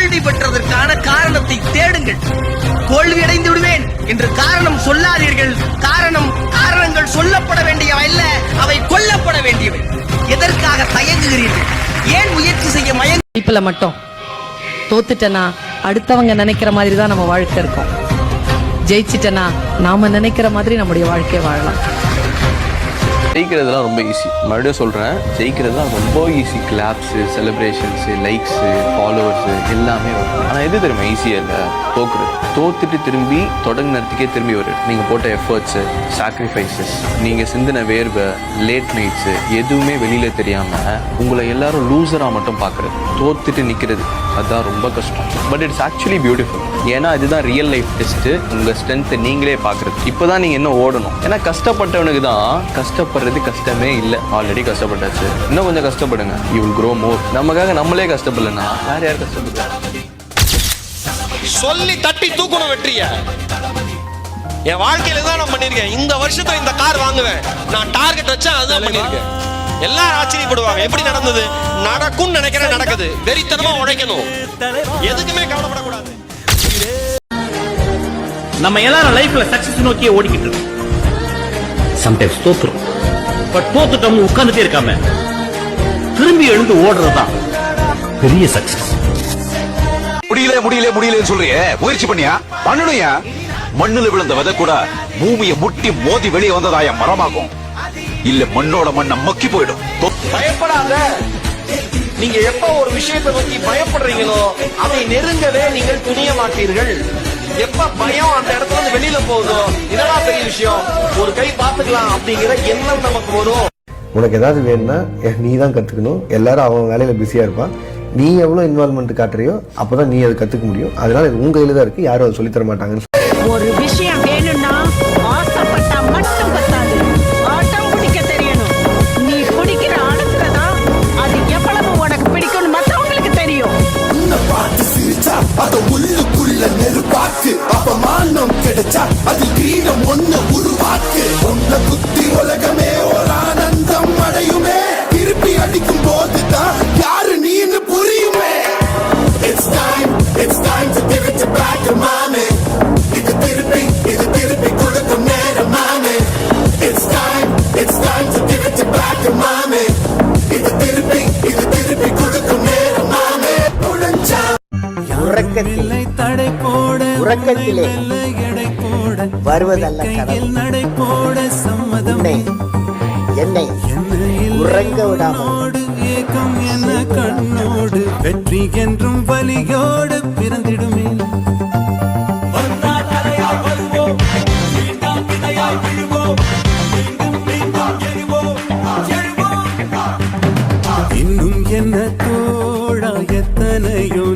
தோல்வி பெற்றதற்கான காரணத்தை தேடுங்கள். தோல்வியடைந்து விடுவேன் என்று காரணம் சொல்லாதீர்கள். காரணங்கள் சொல்லப்பட வேண்டியவை அல்ல, அவை கொல்லப்பட வேண்டியவை. எதற்காக தயங்குகிறீர்கள்? ஏன் முயற்சி செய்ய இப்பல மட்டும் தோத்துட்டனா அடுத்தவங்க நினைக்கிற மாதிரி தான் நம்ம வாழ்க்கை இருக்கும். ஜெயிச்சிட்டனா நாம நினைக்கிற மாதிரி நம்முடைய வாழ்க்கையை வாழலாம். ஜெயிக்கிறதுலாம் ரொம்ப ஈஸி. மறுபடியும் சொல்கிறேன், ஜெயிக்கிறதுலாம் ரொம்ப easy. Claps, celebrations, likes, followers எல்லாமே வரும். ஆனால் எது தெரியுமா ஈஸியாக இல்லை? தோக்குறது. தோத்துட்டு திரும்பி தொடங்கின நேரத்துக்கே திரும்பி வரும். நீங்கள் போட்ட எஃபர்ட்ஸு, சாக்ரிஃபைசஸ், நீங்கள் சிந்தின வேர்வை, லேட் நைட்ஸு எதுவுமே வெளியில் தெரியாமல் உங்களை எல்லாரும் லூசராக மட்டும் பார்க்குறது. தோத்துட்டு நிற்கிறது அதுதான் ரொம்ப கஷ்டம். But it's actually beautiful. ஏன்னா இதுதான் ரியல் லைஃப் டெஸ்ட்டு. உங்கள் ஸ்ட்ரென்த்தை நீங்களே பார்க்குறது. இப்போ தான் நீங்கள் இன்னும் ஓடணும். ஏன்னா கஷ்டப்பட்டவனுக்கு தான் கஷ்டப்படுறது கஷ்டமே இல்லை. ஆல்ரெடி கஷ்டப்பட்டாச்சு, இன்னும் கொஞ்சம் கஷ்டப்படுங்க. You will grow more. நமக்காக நம்மளே கஷ்டப்படலன்னா வேற யார் கஷ்டப்படுறா? சொல்லி தட்டி தூக்கணும் வெற்றிய. என் வாழ்க்கையில தான் நான் பண்ணிருக்கேன். இந்த வருஷத்துல இந்த கார் வாங்குவேன் நான் டார்கெட் வச்சேன், அதுதான் பண்ணிருக்கேன். எல்லாரும் ஆச்சரியப்படுவாங்க, எப்படி நடந்தது? நடக்கும் நினைக்கிறேன், நடக்குது. வெறித்தனமா உழைக்கணும், எதுக்குமே கவலைப்படக்கூடாது. நம்ம எல்லாரும் லைஃப்ல சக்சஸ் நோக்கியே ஓடிக்கிட்டு இருக்கோம். சம்டைம்ஸ் தோத்துரும். பட் தோத்துட்டோம் உட்கார்ந்துட்டே இருக்காம திரும்பி எழுந்து ஓடுறதுதான் பெரிய சக்சஸ். முடியலன்னு சொல்றியே, முயற்சி பண்ணியா? பண்ணணும்யா. மண்ணுல விழுந்த விதை கூட பூமியை முட்டி மோதி வெளியே வந்ததாயா மரமாகும். இல்ல மண்ணோட மண்ண மக்கி போயிடும். பயப்படாத. நீங்க எப்ப ஒரு விஷயத்தை நோக்கி பயப்படுறீங்களோ அதை நெருங்கவே நீங்கள் துணிய மாட்டீர்கள். எப்ப பயம் அந்த இடத்துல இருந்து வெளியில போகுதோ, இதெல்லாம் பெரிய விஷயம், ஒரு கை பாத்துக்கலாம் அப்படிங்கிற எண்ணம் நமக்கு வரும். உனக்கு ஏதாவது வேணும்னா நீ தான் கத்துக்கணும். எல்லாரும் அவங்க வேலையில பிஸியா இருப்பான். நீ எவ்வளவு இன்வால்மெண்ட் காட்டுறியோ அப்பதான் நீ அதை கத்துக்க முடியும். அதனால உங்க கையில தான் இருக்கு, யாரும் அதை சொல்லித்தர மாட்டாங்கன்னு. ஒரு விஷயம் வேணும்னா ஆசைப்பட்டா மட்டும் பத்தாது, ஆட்டம் பிடிக்க தெரியணும். நீ பிடிக்கிற ஆட்டத்துலதான் அது எவ்வளவு உனக்கு பிடிக்கும் மற்றவங்களுக்கு தெரியும். பார்த்து சிரிச்சா அத உள்ளுக்குள்ள நெருப்பாக்கு, அப்பமானம் கிடைச்சா அது கிரீடம் ஒண்ணு உருவாக்கு. ஒன்ன குத்தி உலகமே ஒரு ஆனந்தம் அடையுமே, திருப்பி அடிக்கும் போதுதான் யாரு நீன்னு புரியுமே. It's time to give it back to mommy. இது திருப்பி கொடுக்கும் நேரம் மாமே. It's time to give it back to mommy. இது திருப்பி கொடுக்கும் நேரம் மாமே. உறக்கத்திலே வருவதல்ல கனவு, என்னை உறங்க விடாமல் கண்ணோடு வெற்றி என்றும் வலியோடு பிறந்திடுமே. இன்னும் என்ன தோழா எத்தனையோ